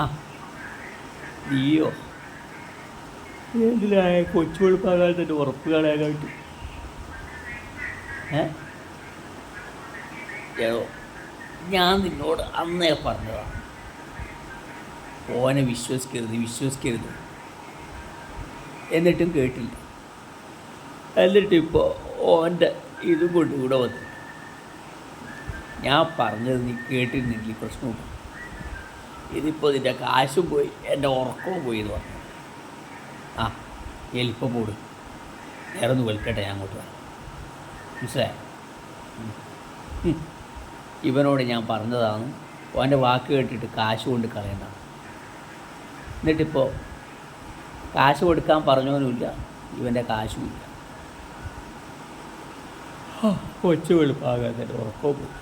ആ നീയോ എന്തിനായ കൊച്ചു വെളുപ്പാകാൻ തന്നെ ഉറപ്പ് കളയാനായിട്ട്? ഏതോ ഞാൻ നിന്നോട് അന്നേ പറഞ്ഞതാണ്, ഓനെ വിശ്വസിക്കരുത്. എന്നിട്ടും കേട്ടില്ല. എന്നിട്ടിപ്പോൾ ഓൻ്റെ ഇതും കൊണ്ട് ഇവിടെ വന്നു. ഞാൻ പറഞ്ഞത് നീ കേട്ടിരുന്നെങ്കിൽ പ്രശ്നമുണ്ട്. ഇതിപ്പോൾ നിൻ്റെ കാശും പോയി, എൻ്റെ ഉറക്കവും പോയി എന്ന് പറഞ്ഞു. ആ എലിപ്പം പോട്, നേരെ ഒന്ന് വലിക്കട്ടെ, ഞാൻ അങ്ങോട്ട് വരാം. മനസ്സിലായോ? ഇവനോട് ഞാൻ പറഞ്ഞതാണ് ഓൻ്റെ വാക്ക് കേട്ടിട്ട് കാശ് കൊണ്ട് കളയണ്ടാണ്. എന്നിട്ടിപ്പോൾ കാശ് കൊടുക്കാൻ പറഞ്ഞവനുമില്ല, ഇവൻ്റെ കാശുമില്ല. കൊച്ചു വെളുപ്പാകാതെ ഉറക്കവും പോയി.